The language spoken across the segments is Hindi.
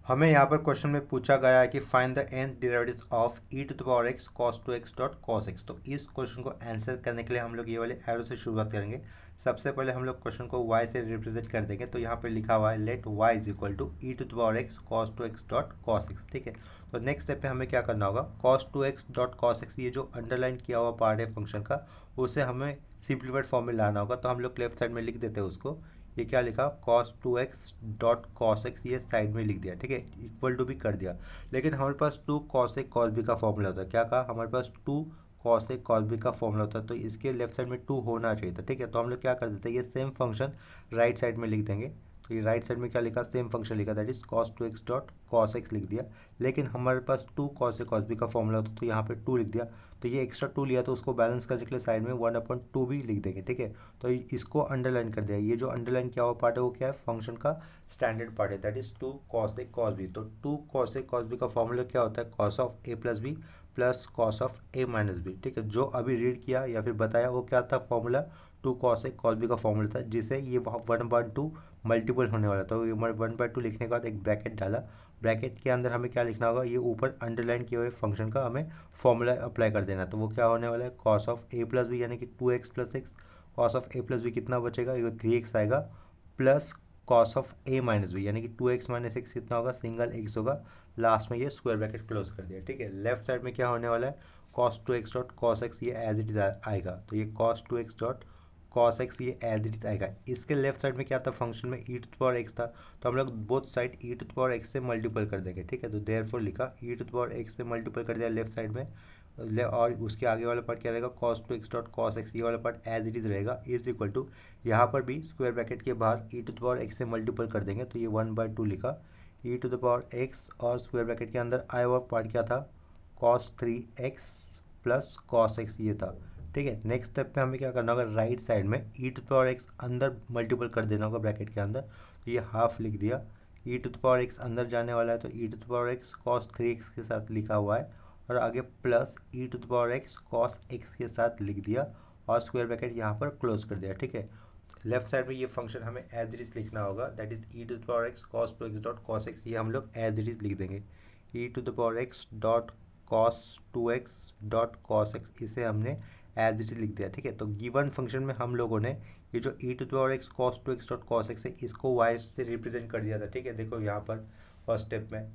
हमें यहाँ पर क्वेश्चन में पूछा गया है कि find the nth derivatives of e to the power x cos 2x dot cos x। तो इस क्वेश्चन को आंसर करने के लिए हम लोग ये वाले एरो से शुरुआत करेंगे। सबसे पहले हम लोग क्वेश्चन को y से रिप्रेजेंट कर देंगे। तो यहाँ पे लिखा हुआ है let y is equal to E to the power x cos 2x dot cos x। ठीक है, तो नेक्स्ट स्टेप पे हमें क्या करना होगा, cos 2x dot cos x, ये जो अंडरलाइन किया हुआ पार्ट है फंक्शन का, उसे हमें सिंप्लीफाइड फॉर्म में लाना होगा। तो हम लोग लेफ्ट साइड में लिख देते हैं उसको। ये क्या लिखा, cos 2x dot cos x, ये साइड में लिख दिया। ठीक है, इक्वल टू भी कर दिया। लेकिन हमारे पास 2 cos a cos b का फॉर्मूला होता है। क्या कहा, हमारे पास 2 cos a cos b का फॉर्मूला होता है, तो इसके लेफ्ट साइड में 2 होना चाहिए था। ठीक है, तो हम लोग क्या कर देते हैं, ये सेम फंक्शन राइट साइड में लिख देंगे। तो ये राइट साइड में क्या लिखा, सेम फंक्शन लिखा, that is cos 2x dot cos x लिख दिया। लेकिन हमारे पास 2 cos a cos b का फॉर्मूला होता है, तो यहाँ पे 2 लिख दिया। तो ये एक्स्ट्रा 2 लिया, तो उसको बैलेंस करने के लिए साइड में 1/2 भी लिख देंगे। ठीक है, तो इसको अंडरलाइन कर दिया। ये जो अंडरलाइन किया हुआ पार्ट है वो क्या है, फंक्शन का स्टैंडर्ड पार्ट है, that is 2 cos a cos b। तो 2 cos a cos b का फॉर्मूला क्या होता है, cos of a plus B plus cos of a minus B. ठीक है, जो अभी रीड किया या फिर बताया वो क्या था, formula 2 cos a cos b का फॉर्मूला था, जिसे ये 1/2 मल्टीपल होने वाला था। तो 1/2 लिखने के बाद एक ब्रैकेट डाला। ब्रैकेट के अंदर हमें क्या लिखना होगा, ये ऊपर अंडरलाइन किए हुए फंक्शन का हमें फॉर्मूला अप्लाई कर देना। तो वो क्या होने वाला है, cos of a plus B यानी कि 2x plus X. cos of a plus B कितना बचेगा, ये 3x आएगा, plus cos of a minus B यानी कि 2x माइनस एक्स कितना होगा, सिंगल x होगा। लास्ट में ये स्क्वायर ब्रैकेट क्लोज कर दिया। ठीक है, लेफ्ट साइड में क्या होने वाला है, cos 2x dot cos x, ये एज इट इज आएगा। तो ये cos 2x dot cos x ये एज इट इज आएगा। इसके लेफ्ट साइड में क्या था, फंक्शन में e to the power x था, तो हम लोग both side e to the power x से मल्टीपल कर देंगे। ठीक है, तो देयरफॉर लिखा e to the power x से मल्टीपल कर दिया लेफ्ट साइड में। और उसके आगे वाला पार्ट क्या रहेगा, cos 2x dot cos x, ये वाला पार्ट एज इट इज रहेगा, इज इक्वल टू यहाँ पर भी स्क्वायर ब्रैकेट के बाहर e to the power x से मल्टीपल कर देंगे। तो ये 1/2 लिखा e to the power x, और स्क्वायर ब्रैकेट के अंदर आया हुआ पार्ट क्या था, cos 3x plus cos x ये था। ठीक है, नेक्स्ट स्टेप पे हमें क्या करना होगा, राइट साइड में e to the power x अंदर मल्टीपल कर देना होगा ब्रैकेट के अंदर। तो ये हाफ लिख दिया, e to the power x अंदर जाने वाला है, तो e to the power x cos 3x के साथ लिखा हुआ है, और आगे plus e to the power x cos x के साथ लिख दिया, और स्क्वायर ब्रैकेट यहाँ पर क्लोज कर दिया। ठीक है, लेफ्ट साइड में ये फंक्शन हमें एज इट इज लिखना होगा, that is e to the power x cos 2x dot cos x, ये हम लोग एज इट इज लिख देंगे। e to the power x dot cos 2x dot cos x, इसे हमने एज इट इज लिख दिया। ठीक है, तो गिवन फंक्शन में हम लोगों ने ये जो e to the power x cos 2x dot cos x है, इसको y से रिप्रेजेंट कर दिया था। ठीक है, देखो यहाँ पर फर्स्ट स्टेप में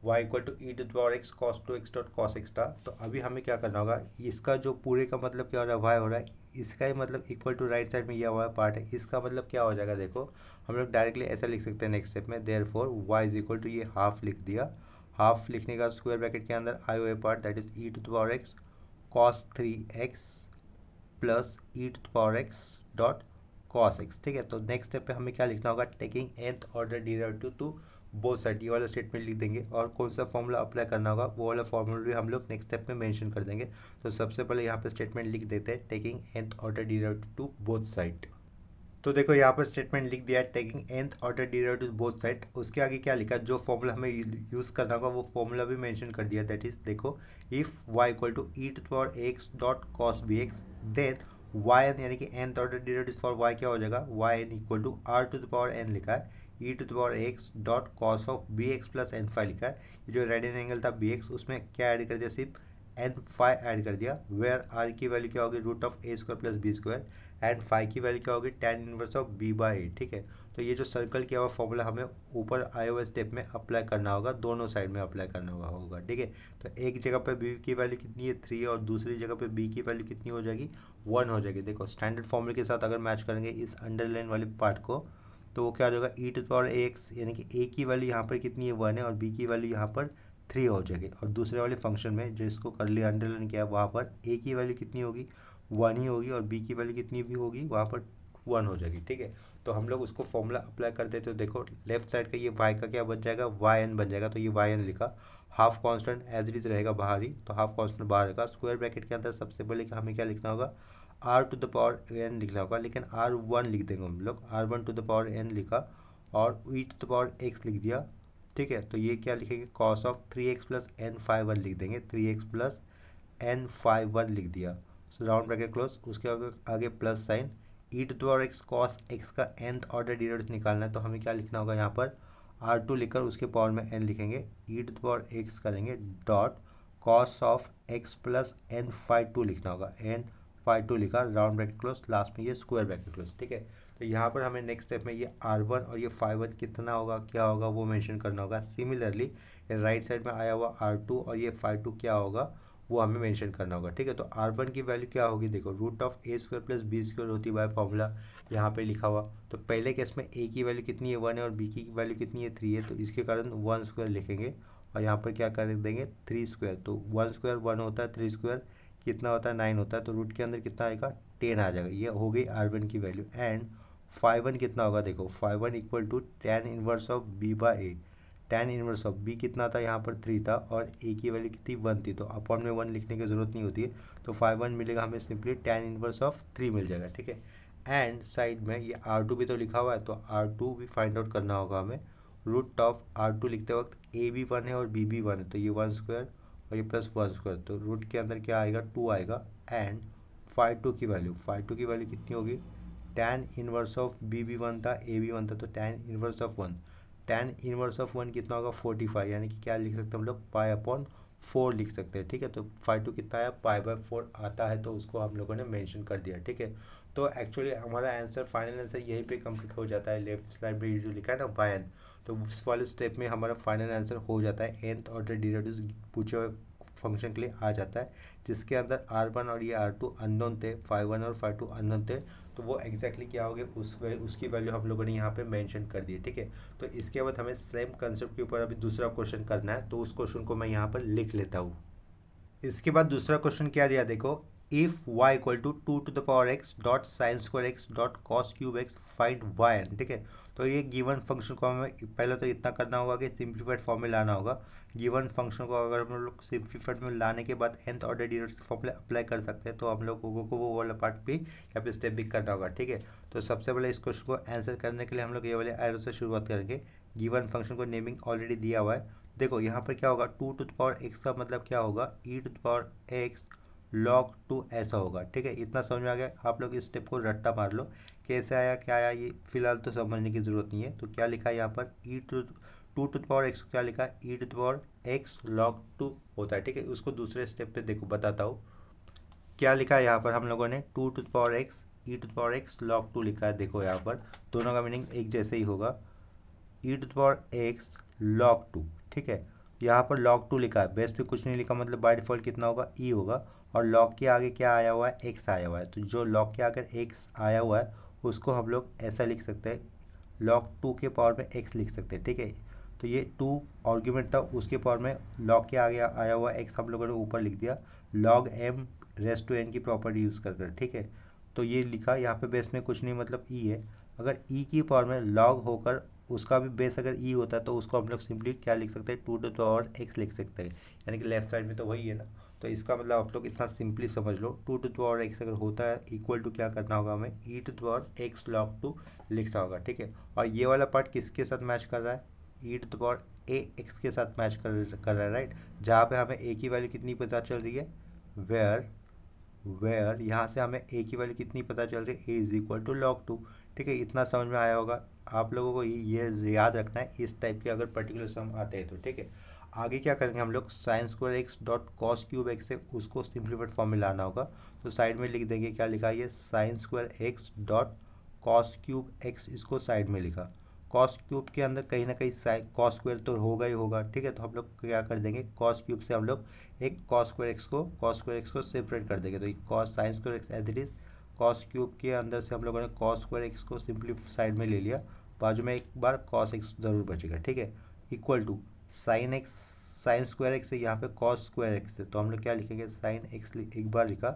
y equal to E to the power x cos 2x dot cos x था। तो अभी हमें क्या करना होगा, इसका जो पूरे का मतलब क्या हो रहा है, y हो रहा है, इसका ही मतलब इक्वल टू राइट साइड में ये हुआ पार्ट है, इसका मतलब क्या हो जाएगा, देखो हम लोग डायरेक्टली ऐसा लिख सकते हैं नेक्स्ट स्टेप में, therefore y is equal to ये हाफ लिख दिया। हाफ लिखने का स्क्वायर ब्रैकेट के अंदर आए हुए part, that is e to the power x cos 3x plus e to the power x dot cos x। ठीक है, तो नेक्स्ट स्टेप पे हमें क्या लिखना होगा, taking nth order derivative to both side, ये वाला स्टेटमेंट लिख देंगे, और कौन सा फॉर्मूला अप्लाई करना होगा वो वाला फॉर्मूला भी हम लोग नेक्स्ट स्टेप में मेंशन कर देंगे। तो सबसे पहले यहाँ पे स्टेटमेंट लिख देते हैं, taking nth order derivative to both side. तो देखो यहाँ पर स्टेटमेंट लिख दिया है, taking nth order derivative both side. उसके आगे क्या लिखा, जो फॉर्मूला हमें यूज़ करना होगा वो फॉर्मूला भी मेंशन कर दिया, दैट इज देखो, if y equal to E to power x dot cos bx, then yn यानी कि nth order derivative for y क्या हो जाएगा, yn equal to r to the power n लिखा है, e to the power x dot cos of bx plus n five लिखा है। ये जो रेड एंगल था bx, उसमें क्या ऐड कर दिया, सिर्फ एन फाइव ऐड कर दिया, वेयर आर की वैल्यू क्या होगी, root of a square plus b square, and five की वैल्यू क्या होगी, tan inverse of b by a. ठीक है, तो ये जो सर्कल किया हुआ फॉर्मूला हमें ऊपर आए हुए स्टेप में अप्लाई करना होगा, दोनों साइड में अप्लाई करना होगा। ठीक है, तो एक जगह पे बी की वैल्यू कितनी है 3, और दूसरी जगह पे बी की वैल्यू कितनी हो जाएगी 1 हो जाएगी। देखो स्टैंडर्ड फॉर्मूले के साथ अगर मैच करेंगे इस अंडरलाइन वाले पार्ट को, तो वो क्या हो जाएगा, ई टू पावर एक्स यानी कि ए की वैल्यू यहाँ पर कितनी है 1 है, और बी की वैल्यू यहाँ पर 3 हो जाएगी। और दूसरे वाले फंक्शन में जो इसको कर लिया अंडरलाइन किया, वहाँ पर ए की वैल्यू कितनी होगी 1 ही होगी, और बी की वैल्यू कितनी भी होगी वहाँ पर 1 हो जाएगी। ठीक है, तो हम लोग उसको फॉर्मूला अप्लाई कर देते, तो देखो लेफ्ट साइड का ये वाई का क्या बन जाएगा, वाई एन बन जाएगा। तो ये वाई एन लिखा, half constant as it is रहेगा बाहर ही, तो हाफ कांस्टेंट बाहर रहेगा। स्क्वायर ब्रैकेट के अंदर सबसे पहले हमें क्या लिखना होगा, r to the power n लिखना होगा, लेकिन आर वन लिख देंगे हम लोग, r one to the power n लिखा, और e to the power x लिख दिया। ठीक है, तो ये क्या लिखेंगे, cos of 3x plus n five one लिख देंगे, 3x plus n five one लिख दिया, सो राउंड ब्रैकेट क्लोज, उसके आगे plus sign, e to the power x cos x का nth ऑर्डर डेरिवेटिव निकालना है, तो हमें क्या लिखना होगा यहाँ पर, R2 लिखकर उसके पावर में n लिखेंगे, e to the power x करेंगे dot cos of x plus n phi 2 लिखना होगा, n फाई 2 लिखा, राउंड ब्रैकेट क्लोज, लास्ट में ये स्क्वायर ब्रैकेट क्लोज। ठीक है, तो यहाँ पर हमें नेक्स्ट स्टेप में ये R1 और ये फाई 1 कितना होगा, क्या होगा वो मेंशन करना होगा। सिमिलरली राइट साइड में आया हुआ R2 और ये फाई 2 क्या होगा वो हमें मेंशन करना होगा। ठीक है, तो R1 की वैल्यू क्या होगी, देखो root of a square plus b square होती है बाय फॉर्मूला, यहाँ पे लिखा हुआ। तो पहले केस में ए की वैल्यू कितनी है 1 है और बी की वैल्यू कितनी है 3 है, तो इसके कारण 1 स्क्वायर लिखेंगे और यहाँ पर क्या कर देंगे 3 स्क्वायर। तो 1 स्क्वायर 1 होता है, 3 स्क्वायर कितना होता है 9 होता है, तो रूट के अंदर कितना आएगा 10 आ जाएगा। ये हो गई R1 की वैल्यू। एंड फाई 1 कितना होगा, देखो phi 1 equal to tan inverse of b by a. tan inverse of b कितना था, यहाँ पर 3 था और ए की वैल्यू कितनी 1 थी, तो अपॉन में 1 लिखने की जरूरत नहीं होती है, तो फाई 1 मिलेगा हमें सिंपली tan इनवर्स ऑफ 3 मिल जाएगा। ठीक है, एंड साइड में ये R2 भी तो लिखा हुआ है, तो R2 भी फाइंड आउट करना होगा हमें। रूट ऑफ R2 लिखते वक्त ए भी 1 है और बी भी 1 है, तो ये 1 स्क्वायर और ये प्लस 1 स्क्वायर, तो रूट के अंदर क्या आएगा 2 आएगा। एंड फाई 2 की वैल्यू कितनी होगी, tan इनवर्स ऑफ बी भी 1 था, ए भी 1 था, तो tan inverse of 1, tan inverse of 1 कितना होगा 45, यानी कि क्या लिख सकते हैं हम लोग पाई अपॉन 4 लिख सकते हैं। ठीक है, तो फाई 2 कितना आया पाई बाय 4 आता है, तो उसको हम लोगों ने मेंशन कर दिया। ठीक है, तो एक्चुअली हमारा आंसर फाइनल आंसर यहीं पे कंप्लीट हो जाता है। लेफ्ट साइड में जो लिखा है ना बाय n, तो उस वाले स्टेप में हमारा फाइनल आंसर हो जाता है। nth ऑर्डर डेरिवेटिव पूछे हुए फंक्शन के लिए आ जाता है, जिसके अंदर R1 और ये R2 अननोन थे, फाई 1 और फाई 2 अननोन थे, तो वो एग्जैक्टली क्या हो गया उसकी वैल्यू हम लोगों ने यहाँ पे मेंशन कर दी है। ठीक है, तो इसके बाद हमें सेम कंसेप्ट के ऊपर अभी दूसरा क्वेश्चन करना है, तो उस क्वेश्चन को मैं यहाँ पर लिख लेता हूँ। इसके बाद दूसरा क्वेश्चन क्या दिया, देखो if y equal to 2 to the power x dot sine square x dot cos cube x find y। ठीक है, तो ये गिवन फंक्शन को हमें पहले तो इतना करना होगा कि सिंप्लीफाइड फॉर्म में लाना होगा। गिवन फंक्शन को अगर हम लोग सिंप्लीफाइड में लाने के बाद nth order derivative formula apply कर सकते हैं, तो हम लोगों को वो वाला पार्ट भी या फिर स्टेप भी करना होगा। ठीक है, तो सबसे पहले इस क्वेश्चन को आंसर करने के लिए हम लोग ये वाले एरो से शुरुआत करेंगे। गिवन फंक्शन को नेमिंग ऑलरेडी दिया हुआ है। देखो यहाँ पर क्या होगा 2 टू द पावर x का मतलब क्या होगा e to the power x log 2 ऐसा होगा। ठीक है, इतना समझ में आ गया। आप लोग इस स्टेप को रट्टा मार लो, कैसे आया क्या आया ये फिलहाल तो समझने की जरूरत नहीं है। तो क्या लिखा है यहाँ पर e to 2 to the power x, क्या लिखा है e to the power x log 2 होता है। ठीक है, उसको दूसरे स्टेप पे देखो बताता हूँ क्या लिखा है यहाँ पर हम लोगों ने 2 to the power x e to the power x log 2 लिखा है। देखो यहाँ पर दोनों का मीनिंग एक जैसे ही होगा, e to the power x log 2। ठीक है, यहाँ पर log 2 लिखा है, बेस पे कुछ नहीं लिखा, मतलब बाय डिफॉल्ट कितना होगा e होगा, और log के आगे क्या आया हुआ है x आया हुआ है, तो जो log के आगे x आया हुआ है उसको हम लोग ऐसा लिख सकते हैं, log 2 के पावर में x लिख सकते हैं। ठीक है, तो ये 2 आर्ग्यूमेंट था, उसके पावर में log के आगे आया हुआ x हम लोगों ने ऊपर लिख दिया log m raise to n की प्रॉपर्टी यूज़ कर। ठीक है, तो ये लिखा, यहाँ पे बेस में कुछ नहीं मतलब e है, अगर e की पावर में log होकर उसका भी बेस अगर e होता है तो उसको हम लोग सिंपली क्या लिख सकते हैं 2 टू द पावर x लिख सकते हैं, यानी कि लेफ्ट साइड में तो वही है ना। तो इसका मतलब आप लोग इतना सिंपली समझ लो 2 टू द पावर x अगर होता है इक्वल टू क्या करना होगा हमें e to the power x log 2 लिखना होगा। ठीक है, और ये वाला पार्ट किसके साथ मैच कर रहा है e to the power a x के साथ मैच कर रहा है, राइट, जहाँ पे हमें a की वैल्यू कितनी पता चल रही है वेयर यहाँ से हमें a की वैल्यू कितनी पता चल रही है a is equal to log 2। ठीक है, इतना समझ में आया होगा। आप लोगों को ये याद रखना है इस टाइप के अगर पर्टिकुलर सम आते हैं तो। ठीक है, आगे क्या करेंगे हम लोग sign square x dot cos cube x से उसको सिंप्लीफाइड फॉर्म में लाना होगा, तो साइड में लिख देंगे क्या लिखा है ये sign square x dot cos cube x, इसको साइड में लिखा। कॉस क्यूब के अंदर कहीं ना कहीं कॉस स्क्वायर तो होगा ही होगा। ठीक है, तो हम लोग क्या कर देंगे कॉस क्यूब से हम लोग एक कॉस स्क्वायर एक्स को सेपरेट कर देंगे, तो ये cos sine square x as it is cos cube के अंदर से हम लोगों ने कॉस स्क्वायर एक्स को सिंपली साइड में ले लिया, बाजू में एक बार कॉस एक्स जरूर बचेगा। ठीक है, equal to sine x, sine square x है यहाँ पे कॉस स्क्वायर एक्स है, तो हम लोग क्या लिखेंगे साइन एक्स एक बार लिखा,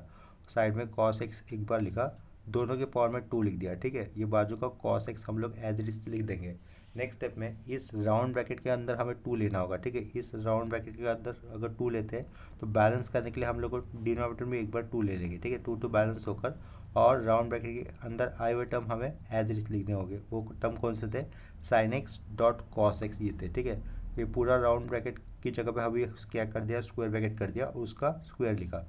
साइड में कॉस एक्स एक बार लिखा, दोनों के पावर में 2 लिख दिया। ठीक है, ये बाजू का कॉस एक्स हम लोग एज इट इज लिख देंगे। नेक्स्ट स्टेप में इस राउंड ब्रैकेट के अंदर हमें 2 लेना होगा। ठीक है, इस राउंड ब्रैकेट के अंदर अगर 2 लेते हैं तो बैलेंस करने के लिए हम लोग को डिनोमिनेटर में एक बार 2 ले लेंगे। ठीक है, 2 बैलेंस होकर, और राउंड ब्रैकेट के अंदर आए हुए टर्म हमें एज इट इज लिखने होंगे। वो टर्म कौन से थे sine x dot cos x ये थे। ठीक है, ये पूरा राउंड ब्रैकेट की जगह पे अभी क्या कर दिया स्क्वायर ब्रैकेट कर दिया, उसका स्क्वायर लिखा,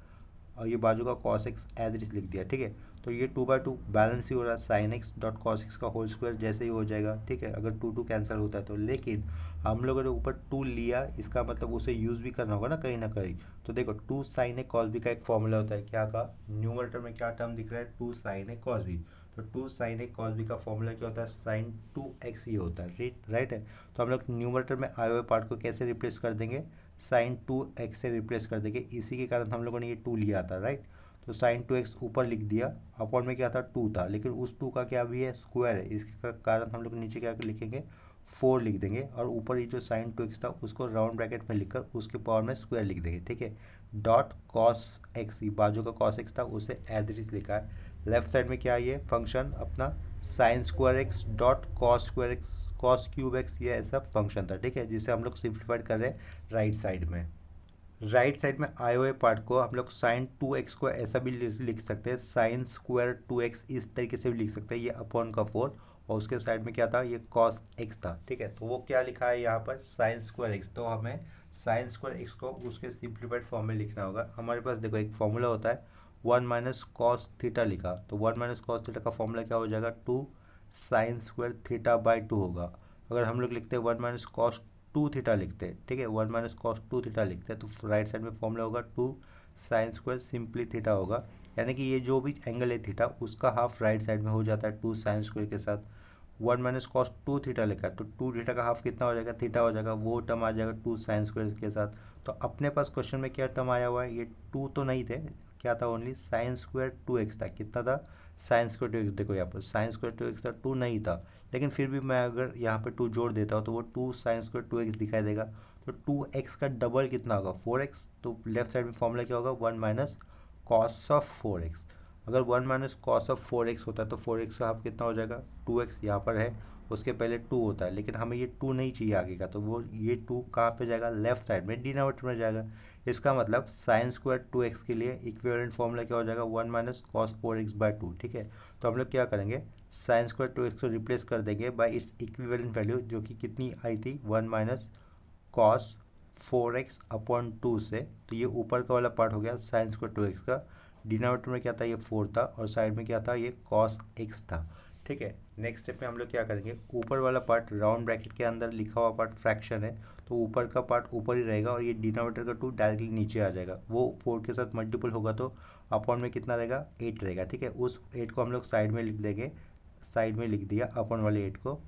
और ये बाजू का cos x as it is लिख दिया, ठीक है। तो ये 2/2 बैलेंस ही हो रहा है, sine x dot cos x का होल स्क्वायर जैसे ही हो जाएगा, ठीक है, अगर 2 कैंसिल होता है तो। लेकिन हम लोगों ने ऊपर 2 लिया, इसका मतलब उसे यूज़ भी करना होगा ना कहीं। तो देखो 2 साइन ए कॉस बी का एक फॉर्मूला होता है, क्या का न्यूमरेटर में क्या टर्म दिख रहा है, 2 साइन ए कॉस बी। तो 2 साइन ए कॉस बी का फॉर्मूला क्या होता है, साइन 2x ये होता है, राइट है। तो हम लोग न्यूमरेटर में आए हुए पार्ट को कैसे रिप्लेस कर देंगे, साइन 2x से रिप्लेस कर देंगे। इसी के कारण हम लोगों ने ये 2 लिया था, राइट। तो साइन 2x ऊपर लिख दिया, अपॉन में क्या था 2 था, लेकिन उस 2 का क्या भी है, स्क्वायर है, इसके कारण हम लोग नीचे क्या लिखेंगे 4 लिख देंगे, और ऊपर ये जो साइन 2x था उसको राउंड ब्रैकेट में लिखकर उसके पावर में स्क्वायर लिख देंगे, ठीक है। डॉट कॉस एक्स, बाजू का कॉस एक्स था उसे एज इट इज लिखा है। लेफ्ट साइड में क्या है, ये फंक्शन अपना sign square x dot cos square x cos cube x, ये ऐसा फंक्शन था, ठीक है, जिसे हम लोग सिंप्लीफाइड कर रहे हैं राइट साइड में। राइट साइड में आए हुए पार्ट को हम लोग साइन 2x को ऐसा भी लिख सकते हैं, साइन स्क्वायर 2x इस तरीके से भी लिख सकते हैं, ये अपॉन का 4, और उसके साइड में क्या था, ये कॉस x था, ठीक है। तो वो क्या लिखा है यहाँ पर, साइन स्क्वायर x। तो हमें साइन स्क्वायर x को उसके सिंप्लीफाइड फॉर्म में लिखना होगा। हमारे पास देखो एक फॉर्मूला होता है 1 माइनस कॉस थीटा लिखा, तो 1 माइनस कॉस थीटा का फॉर्मूला क्या हो जाएगा, 2 साइन स्क्वायर थीटा बाई 2 होगा। अगर हम लोग लिखते हैं 1 माइनस कॉस 2 थीटा लिखते हैं, ठीक है, 1 माइनस कॉस 2 थीटा लिखते हैं, तो राइट साइड में फॉर्मूला होगा 2 साइन स्क्वायर सिंपली थीटा होगा। यानी कि ये जो भी एंगल है थीटा उसका हाफ राइट साइड में हो जाता है 2 साइन स्क्वायर के साथ। 1 माइनस कॉस 2 थीटा लिखा है, तो 2 थीटा का हाफ कितना हो जाएगा, थीटा हो जाएगा, वो टर्म आ जाएगा 2 साइन स्क्वायर के साथ। तो अपने पास क्वेश्चन में क्या टर्म आया हुआ है, ये 2 तो नहीं थे, क्या था, ओनली साइन स्क्वायर 2x था। कितना था, साइन स्क्वायर 2x, देखो यहाँ पर साइन स्क्वायर 2x था, 2 नहीं था, लेकिन फिर भी मैं अगर यहाँ पे 2 जोड़ देता हूँ तो वो 2 साइन स्क्वायर 2x दिखाई देगा। तो 2x का डबल कितना होगा, 4x। तो लेफ्ट साइड में फॉर्मूला क्या होगा, 1 माइनस कॉस ऑफ 4x। अगर 1 माइनस कॉस ऑफ 4x होता है तो 4x का हाफ कितना हो जाएगा, 2x यहाँ पर है, उसके पहले 2 होता है, लेकिन हमें ये 2 नहीं चाहिए आगे का, तो वो ये 2 कहाँ पे जाएगा, लेफ्ट साइड में डिनोमिनेटर में जाएगा। इसका मतलब साइन स्क्वायर 2x के लिए इक्विवेलेंट फॉर्मूला क्या हो जाएगा, 1 माइनस कॉस 4x बाई 2, ठीक है। तो हम लोग क्या करेंगे, साइन स्क्वायर 2x को रिप्लेस कर देंगे बाई इट्स इक्विवेलेंट वैल्यू, जो कि कितनी आई थी, 1 माइनस कॉस 4x अपॉन 2 से। तो ये ऊपर का वाला पार्ट हो गया साइन स्क्वायर 2x का, डिनोमिनेटर में क्या था, ये 4 था, और साइड में क्या था, ये कॉस x था, ठीक है। नेक्स्ट स्टेप में हम लोग क्या करेंगे, ऊपर वाला पार्ट राउंड ब्रैकेट के अंदर लिखा हुआ पार्ट फ्रैक्शन है, तो ऊपर का पार्ट ऊपर ही रहेगा, और ये डिनोमिनेटर का 2 डायरेक्टली नीचे आ जाएगा, वो 4 के साथ मल्टीपल होगा तो अपॉन में कितना रहेगा, 8 रहेगा, ठीक है। उस 8 को हम लोग साइड में लिख देंगे, साइड में लिख दिया अपॉन वाले 8 को,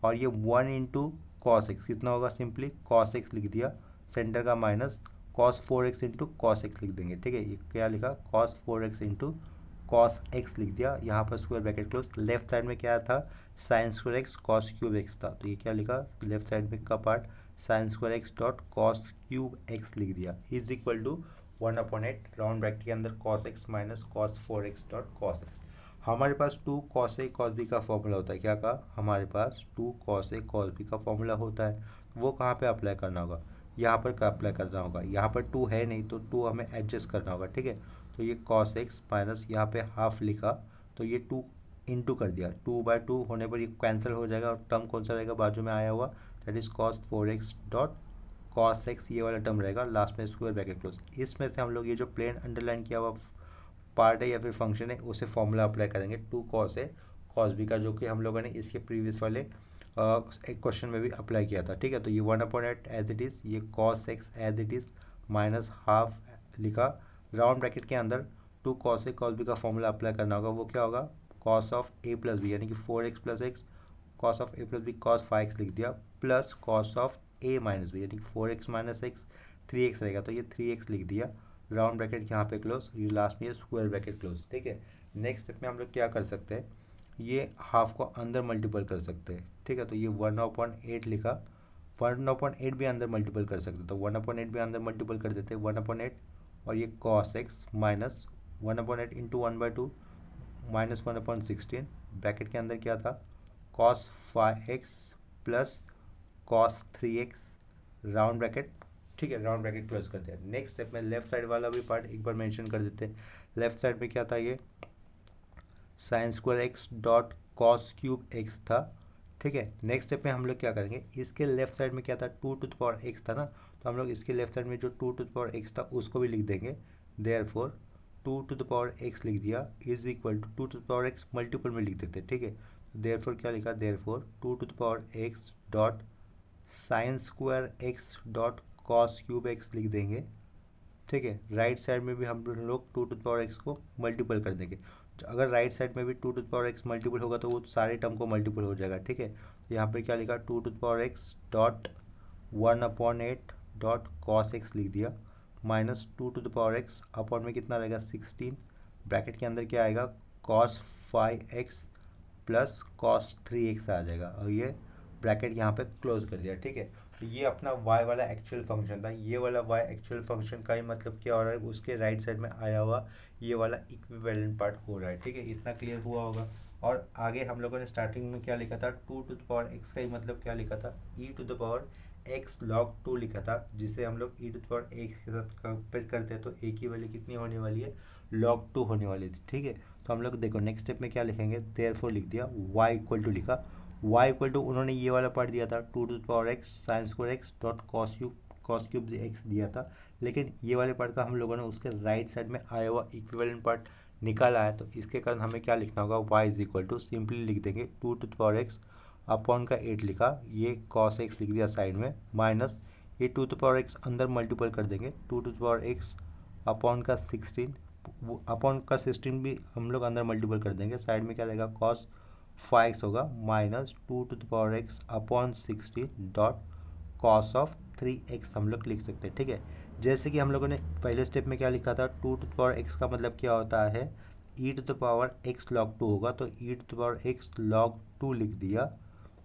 और ये 1 इंटू कॉस एक्स कितना होगा, सिंपली कॉस एक्स लिख दिया, सेंटर का minus cos 4x into cos x लिख देंगे, ठीक है। ये क्या लिखा, cos 4x into cos x लिख दिया, यहाँ पर square bracket close. Left side में क्या था, sine square x cos cube x था, तो ये क्या लिखा, लेफ्ट साइड में का part sine square x dot cos cube x लिख दिया, is equal to 1/8 round bracket के अंदर cos x minus cos 4x dot cos x. हमारे पास 2 कॉस ए कॉस बी का फॉर्मूला होता है, क्या का, हमारे पास 2 कॉस ए कॉस बी का फॉर्मूला होता है। वो कहाँ पे अप्लाई करना होगा, यहाँ पर का अप्लाई करना होगा, यहाँ पर 2 है नहीं तो 2 हमें एडजस्ट करना होगा, ठीक है। तो ये कॉस एक्स माइनस यहाँ पे हाफ लिखा, तो ये 2 इंटू कर दिया, 2/2 होने पर ये कैंसिल हो जाएगा, और टर्म कौन सा रहेगा बाजू में आया हुआ, that is cos 4x dot cos x, ये वाला टर्म रहेगा, लास्ट में स्क्वायर ब्रैकेट क्लोज। इसमें से हम लोग ये जो प्लेन अंडरलाइन किया हुआ पार्ट है या फिर फंक्शन है उसे फॉर्मूला अप्लाई करेंगे 2 कॉस ए कॉस बी का, जो कि हम लोगों ने इसके प्रीवियस वाले एक क्वेश्चन में भी अप्लाई किया था, ठीक है। तो ये 1/8 एज इट इज़, ये cos x as it is minus half लिखा, राउंड ब्रैकेट के अंदर 2 कॉस ए कॉस बी का फॉर्मूला अप्लाई करना होगा, वो क्या होगा, cos of a plus B, यानी कि 4x plus x, cos of a plus b cos 5x लिख दिया, plus cos of a minus B, यानी कि 4x माइनस एक्स 3x रहेगा, तो ये 3x लिख दिया, राउंड ब्रैकेट यहाँ पे क्लोज, ये लास्ट में ये स्क्वायर ब्रैकेट क्लोज, ठीक है। नेक्स्ट स्टेप में हम लोग क्या कर सकते हैं, ये हाफ को अंदर मल्टीपल कर सकते हैं, ठीक है। तो ये 1/8 लिखा, 1/8 भी अंदर मल्टीपल कर सकते हैं, तो 1/8 भी अंदर मल्टीपल कर देते हैं, 1/8, और ये cos x minus 1/8 into 1/2 minus 1/16, bracket के अंदर क्या था, cos 5x plus cos 3x, round bracket, ठीक है, राउंड ब्रैकेट क्लोज करते हैं। नेक्स्ट स्टेप में लेफ्ट साइड वाला भी पार्ट एक बार मेंशन कर देते हैं। लेफ्ट साइड में क्या था, ये sign square x dot cos cube x था, ठीक है। नेक्स्ट स्टेप में हम लोग क्या करेंगे, इसके लेफ्ट साइड में क्या था, 2x था ना, तो हम लोग इसके लेफ्ट साइड में जो 2x था उसको भी लिख देंगे, therefore two to the power x लिख दिया is equal to to the power x multiple में लिख देते, ठीक है। देयरफॉर क्या लिखा, therefore two to the power x dot sine square x dot cos cube x लिख देंगे, ठीक है। राइट साइड में भी हम लोग two to the power x को मल्टीपल कर देंगे। अगर राइट साइड में भी two to the power x multiple होगा तो वो सारे टर्म को मल्टीपल हो जाएगा, ठीक है। तो यहाँ पे क्या लिखा, two to the power x dot 1/8 dot cos x लिख दिया minus two to the power x upon में कितना रहेगा 16, ब्रैकेट के अंदर क्या आएगा cos 5x plus cos 3x आ जाएगा, और ये ब्रैकेट यहाँ पे क्लोज कर दिया, ठीक है। तो ये अपना y वाला एक्चुअल फंक्शन था। ये वाला y एक्चुअल फंक्शन का ही मतलब क्या हो रहा है, उसके राइट साइड में आया हुआ ये वाला इक्विवेलेंट पार्ट हो रहा है, ठीक है। इतना क्लियर हुआ होगा। और आगे हम लोगों ने स्टार्टिंग में क्या लिखा था, two to the power x का ही मतलब क्या लिखा था, e to the power x log 2 लिखा था, जिसे हम लोग e to the power x के साथ कंपेयर करते हैं तो ए की वैल्यू कितनी होने वाली है, लॉग 2 होने वाली थी, ठीक है। तो हम लोग देखो नेक्स्ट स्टेप में क्या लिखेंगे, देयरफॉर लिख दिया y इक्वल टू लिखा, y इक्वल टू उन्होंने ये वाला पार्ट दिया था two to the power x sine square x dot cos cube x दिया था, लेकिन ये वाले पार्ट का हम लोगों ने उसके राइट साइड में आया हुआ इक्विवेलेंट पार्ट निकाला है, तो इसके कारण हमें क्या लिखना होगा, y is equal to simply लिख देंगे two to the power x upon का 8 लिखा, ये कॉस एक्स लिख दिया साइड में, माइनस ये टू टू पावर एक्स अंदर मल्टीपल कर देंगे, two to power x upon का 16, अपॉन का 16 भी हम लोग अंदर मल्टीपल कर देंगे, साइड में क्या रहेगा कॉस 5x होगा minus two to the power x upon 16 dot cos of 3x हम लोग लिख सकते हैं, ठीक है। जैसे कि हम लोगों ने पहले स्टेप में क्या लिखा था, two to the power x का मतलब क्या होता है, e to the power x log 2 होगा, तो e to the power x log 2 लिख दिया,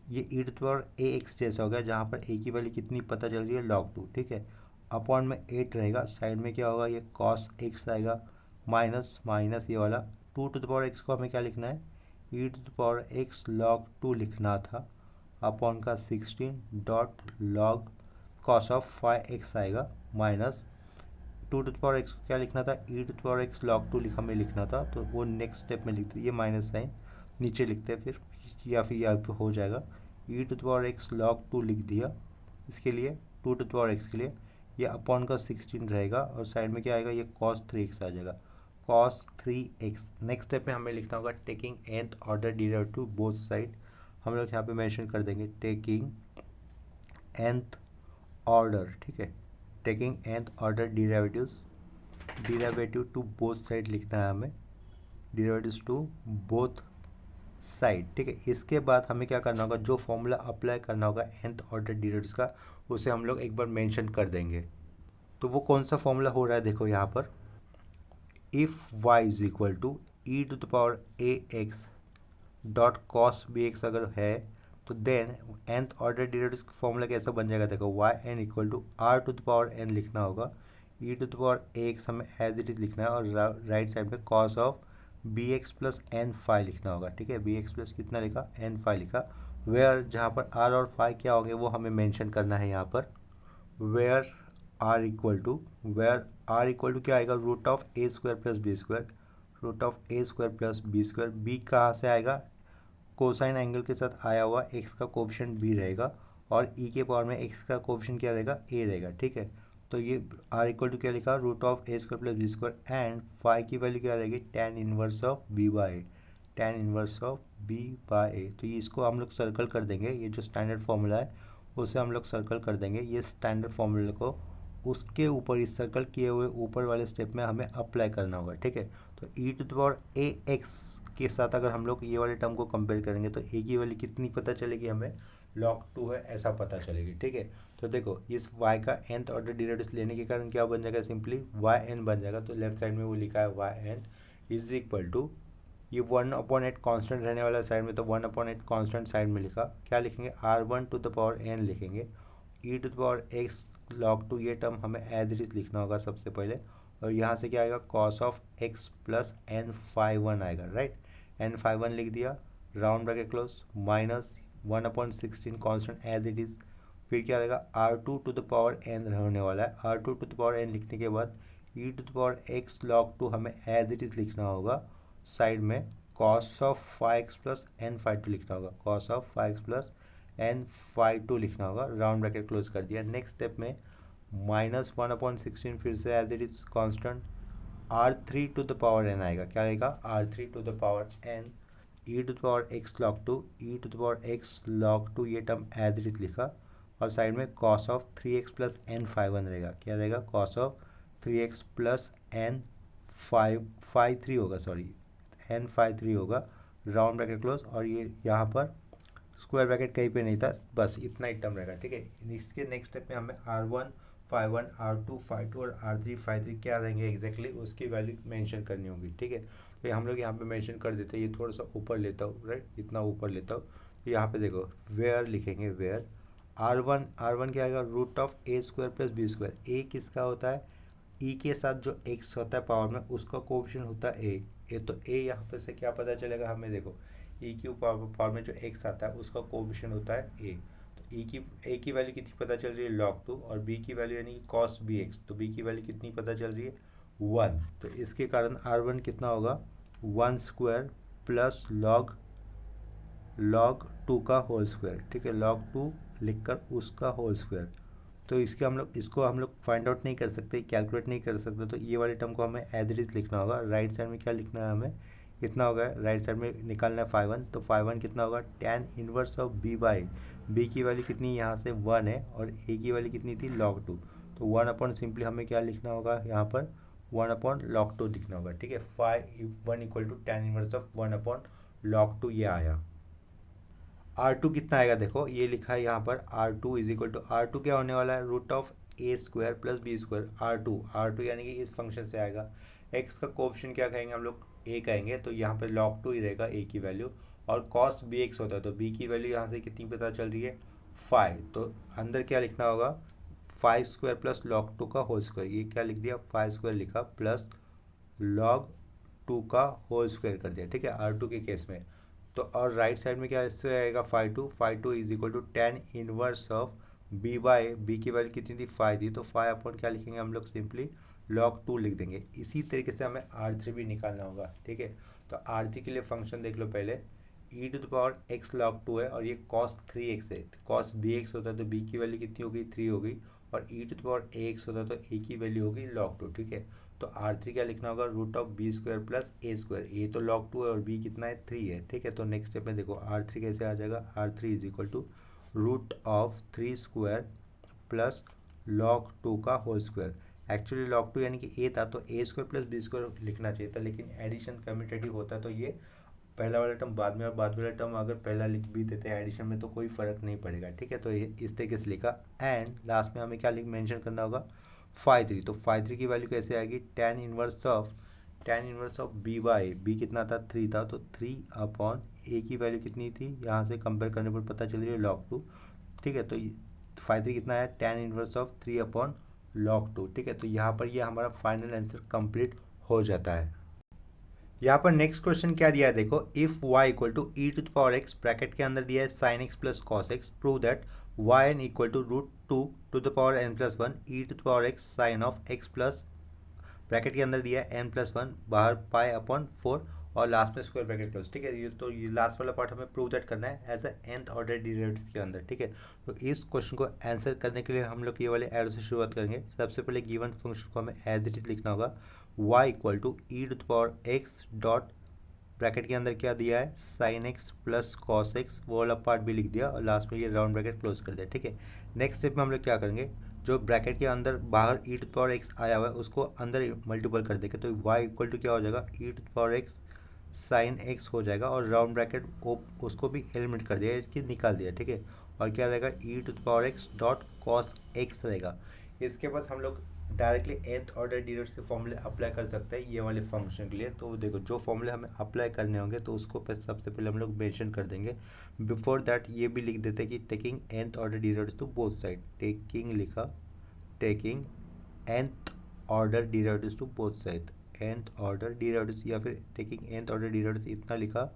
ये e to the power a x जैसा हो गया, जहाँ पर ए की वैल्यू कितनी पता चल रही है लॉग 2, ठीक है। अपॉन में 8 रहेगा, साइड में क्या होगा ये कॉस एक्स आएगा, माइनस माइनस ये वाला two to the power x को हमें क्या लिखना है, e to the power x log 2 लिखना था, अपॉन का 16 dot log cos of 5x आएगा, minus two to the power x को क्या लिखना था, e to the power x log 2 हमें लिखना था, तो वो नेक्स्ट स्टेप में लिखते, ये माइनस साइन नीचे लिखते हैं फिर, या फिर यहाँ पे हो जाएगा e to the power x log 2 लिख दिया, इसके लिए two to the power x के लिए ये अपॉन का 16 रहेगा, और साइड में क्या आएगा ये cos 3x आ जाएगा, cos 3x। नेक्स्ट स्टेप में हमें लिखना होगा taking nth order derivative both side, हम लोग यहाँ पे मेंशन कर देंगे टेकिंग nth ऑर्डर, ठीक है, taking nth order derivative to both side लिखना है हमें, डेरिवेटिव्स टू बोथ साइड, ठीक है। इसके बाद हमें क्या करना होगा, जो फॉर्मूला अप्लाई करना होगा nth ऑर्डर डेरिवेटिव्स का, उसे हम लोग एक बार मेंशन कर देंगे। तो वो कौन सा फॉर्मूला हो रहा है, देखो यहाँ पर, if y is equal to E to the power a x dot cos b x अगर है, तो देन nth ऑर्डर डेरिवेटिव्स का फॉर्मूला कैसा बन जाएगा, देखो y n equal to r to the power n लिखना होगा, e to the power a x हमें एज इट इज लिखना है, और राइट साइड में cos of b x plus n phi लिखना होगा, ठीक है। बी एक्स प्लस कितना लिखा, एन फाई लिखा, वेयर जहाँ पर आर और फाई क्या होंगे वो हमें मेंशन करना है यहाँ पर, वेयर आर इक्वल टू क्या आएगा, root of a square plus b square, root of a square plus b square, b कहाँ से आएगा, कोसाइन एंगल के साथ आया हुआ एक्स का कोफिशिएंट बी रहेगा, और ई के पावर में एक्स का कोफिशिएंट क्या रहेगा, ए रहेगा, ठीक है। तो ये आर इक्वल टू क्या लिखा, root of a square plus b square, and phi की वैल्यू क्या रहेगी, tan inverse of b by a, tan inverse of b by a. तो ये इसको हम लोग सर्कल कर देंगे, ये जो स्टैंडर्ड फॉर्मूला है उसे हम लोग सर्कल कर देंगे, ये स्टैंडर्ड फॉर्मूले को उसके ऊपर इस सर्कल किए हुए ऊपर वाले स्टेप में हमें अप्लाई करना होगा, ठीक है। तो e to the power a x के साथ अगर हम लोग ये वाले टर्म को कंपेयर करेंगे तो ए की वैल्यू कितनी पता चलेगी हमें, log 2 है ऐसा पता चलेगी, ठीक है। तो देखो इस y का nth ऑर्डर डेरिवेटिव्स लेने के कारण क्या बन जाएगा, सिंपली yn बन जाएगा, तो लेफ्ट साइड में वो लिखा है yn इज इक्वल टू, ये 1/8 कांस्टेंट रहने वाला साइड में, तो 1/8 कांस्टेंट साइड में लिखा, क्या लिखेंगे r1 to the power n लिखेंगे, e to the power x log 2 ये टर्म हमें एज इट इज लिखना होगा सबसे पहले, और यहाँ से क्या आएगा cos of x plus n phi 1 आएगा, राइट, n फाई 1 लिख दिया, round bracket close, minus 1/16 constant as it is, फिर क्या रहेगा r2 to the power n होने वाला है, r2 to the power n लिखने के बाद e to the power x log 2 हमें एज इट इज लिखना होगा, साइड में cos of 5x plus n phi 2 लिखना होगा, cos of 5x plus n phi 2 लिखना होगा, राउंड ब्रैकेट क्लोज कर दिया। नेक्स्ट स्टेप में माइनस 1/16 फिर से as it is constant, r3 आएगा। क्या आएगा? r3 e to the power x log 2 e to the power x log 2 ये टर्म एज इट इज लिखा और साइड में cos of 3x plus N 5 रहेगा। क्या रहेगा? cos of 3x plus N 5 होगा, सॉरी n 5 होगा, राउंड ब्रैकेट क्लोज, और ये यहाँ पर स्क्वायर ब्रैकेट कहीं पे नहीं था, बस इतना ही टर्म रहेगा। ठीक है, इसके नेक्स्ट स्टेप में हमें r1 5 1 r2 5 2 और r3 5 3 क्या रहेंगे एग्जैक्टली उसकी वैल्यू मेंशन करनी होगी। ठीक है, तो हम लोग यहाँ पे मेंशन कर देते हैं। ये थोड़ा सा ऊपर लेता हूँ, राइट, इतना ऊपर लेता हूँ। तो यहाँ पे देखो वेयर लिखेंगे, वेयर r1 क्या आएगा? Root of a square plus b square. A किसका होता है? ई के साथ जो एक्स होता है पावर में उसका कोएफिशिएंट होता है ए। तो ए यहाँ पे से क्या पता चलेगा हमें? देखो ई की पावर में जो एक्स आता है उसका कोएफिशिएंट होता है ए। तो ए की वैल्यू कितनी पता चल रही है? log 2, और बी की वैल्यू यानी कि cos bx, तो बी की वैल्यू कितनी पता चल रही है? 1। तो इसके कारण r1 कितना होगा? 1 स्क्वायर प्लस log 2 का होल स्क्वायर। ठीक है, log 2 लिखकर उसका होल स्क्वायर। तो इसको हम लोग फाइंड आउट नहीं कर सकते, कैलकुलेट नहीं कर सकते, तो ये वाले टर्म को हमें एज इट इज लिखना होगा। राइट साइड में क्या लिखना है हमें? इतना होगा, राइट साइड में निकालना है 5 1, तो 5 1 कितना होगा? tan inverse of b by b की वैल्यू कितनी यहाँ से 1 है और a की वैल्यू कितनी थी? log 2। तो 1 अपॉन सिंपली हमें क्या लिखना होगा यहाँ पर? 1 अपॉन log 2 लिखना होगा। ठीक है, 1 equal to tan inverse of 1 upon log 2 ये आया। R2 कितना आएगा? देखो ये लिखा है यहाँ पर R2 is equal to, R2 क्या होने वाला है? Root of a square plus b square. R2 यानी कि इस फंक्शन से आएगा। x का कोएफिशिएंट क्या कहेंगे हम लोग? a कहेंगे, तो यहाँ पे log 2 ही रहेगा a की वैल्यू, और cos bx होता है तो b की वैल्यू यहाँ से कितनी पता चल रही है? 5। तो अंदर क्या लिखना होगा? 5 स्क्वायर प्लस log 2 का होल स्क्वायर। ये क्या लिख दिया? 5 स्क्वायर लिखा प्लस log 2 का होल स्क्वायर कर दिया। ठीक है, R2 के केस में। तो और राइट साइड में क्या इससे आएगा? 5 2 is equal to tan inverse of b by b की वैल्यू कितनी थी? 5 थी, तो 5 अपॉन क्या लिखेंगे हम लोग? सिंपली log 2 लिख देंगे। इसी तरीके से हमें R3 भी निकालना होगा। ठीक है, तो R3 के लिए फंक्शन देख लो पहले। e to the power x log 2 है और ये cos 3x है। cos bx होता है तो b की वैल्यू कितनी होगी? 3 होगी, और e to the power ax होता है तो a की वैल्यू होगी log 2। ठीक है, तो R3 क्या लिखना होगा? Root of b square plus a square. A तो log 2 है और b कितना है? 3 है। ठीक है, तो नेक्स्ट स्टेप में देखो R3 कैसे आ जाएगा? R3 is equal to root of 3 square plus log 2 का होल स्क्वायर। एक्चुअली log 2 यानी कि a था तो a square plus b square लिखना चाहिए था, लेकिन एडिशन कम्यूटेटिव होता है तो ये पहला वाला टर्म बाद में और बाद वाला टर्म अगर पहला लिख भी देते हैं एडिशन में तो कोई फ़र्क नहीं पड़ेगा। ठीक है, तो ये इस तरीके से लिखा, एंड लास्ट में हमें क्या मेंशन करना होगा? 5 3। तो 5 3 की वैल्यू कैसे आएगी? tan inverse of b by b कितना था? 3 था, तो 3 अपॉन a की वैल्यू कितनी थी? यहाँ से कंपेयर करने पर पता चल रही है log 2। ठीक है, तो 5 3 कितना है? tan inverse of 3 upon log 2। ठीक है, तो यहाँ पर ये हमारा फाइनल आंसर कंप्लीट हो जाता है। यहाँ पर नेक्स्ट क्वेश्चन क्या दिया है देखो, if y equal to E to the power x, bracket के अंदर दिया है sin x plus cos x, prove that y n equal to root 2 to the power n plus 1 e to the power x sine of x plus, bracket के अंदर दिया है n प्लस 1, बाहर पाई अपॉन 4 और लास्ट में स्क्वायर ब्रैकेट क्लोज। ठीक है, ये लास्ट वाला पार्ट हमें प्रूव दैट करना है एज nth ऑर्डर डेरिवेटिव्स के अंदर। ठीक है, तो इस क्वेश्चन को आंसर करने के लिए हम लोग ये वाले एरो से शुरुआत करेंगे। सबसे पहले गिवन फंक्शन को हमें एज इट इज लिखना होगा, y equal to E to the power x dot, bracket के अंदर क्या दिया है? Sine x plus cos x, वो वाला पार्ट भी लिख दिया और लास्ट में ये राउंड ब्रैकेट क्लोज कर दिया। ठीक है, नेक्स्ट स्टेप में हम लोग क्या करेंगे? जो ब्रैकेट के अंदर बाहर ई टू द पावर एक्स आया हुआ है उसको अंदर मल्टीपल कर देंगे, तो y इक्वल टू क्या हो जाएगा? E to the power x sine x हो जाएगा, और राउंड ब्रैकेट उसको भी एलिमिनेट कर दिया, इसकी निकाल दिया। ठीक है, और क्या रहेगा? E to the power x dot cos x रहेगा। इसके बाद हम लोग डायरेक्टली nth ऑर्डर डेरिवेटिव के फॉर्मूले अप्लाई कर सकते हैं ये वाले फंक्शन के लिए। तो देखो जो फॉर्मूले हमें अप्लाई करने होंगे तो उसको सबसे पहले हम लोग मेंशन कर देंगे। बिफोर दैट ये भी लिख देते हैं कि taking nth order derivative to both side, taking लिखा, taking nth order derivative to both side, nth order derivatives या फिर टेकिंग nth ऑर्डर डेरिवेटिव्स इतना लिखा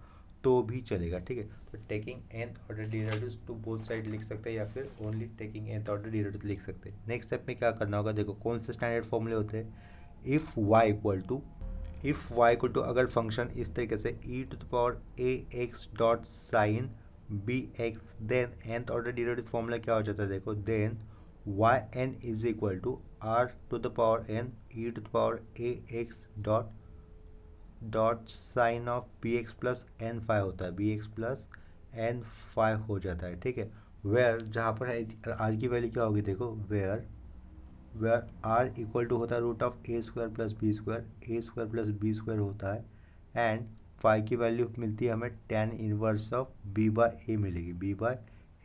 तो भी चलेगा। ठीक है, तो taking nth order derivatives to both side लिख सकते हैं या फिर only taking nth order derivative लिख सकते हैं। नेक्स्ट स्टेप में क्या करना होगा? देखो कौन से स्टैंडर्ड फॉर्मूले होते हैं, इफ़ y इक्वल टू अगर फंक्शन इस तरीके से e to the power a x dot sine b x, then nth order derivative formula क्या हो जाता है? देखो then y n is equal to r to the power n e to the power a x dot sine of b x plus n phi होता है, b x plus n phi हो जाता है। ठीक है, वेयर जहाँ पर है आर की वैल्यू क्या होगी, देखो वेयर आर इक्वल टू होता है root of a square plus b square, a square plus b square होता है, एंड फाइव की वैल्यू मिलती है हमें tan inverse of b by a मिलेगी, बी बाय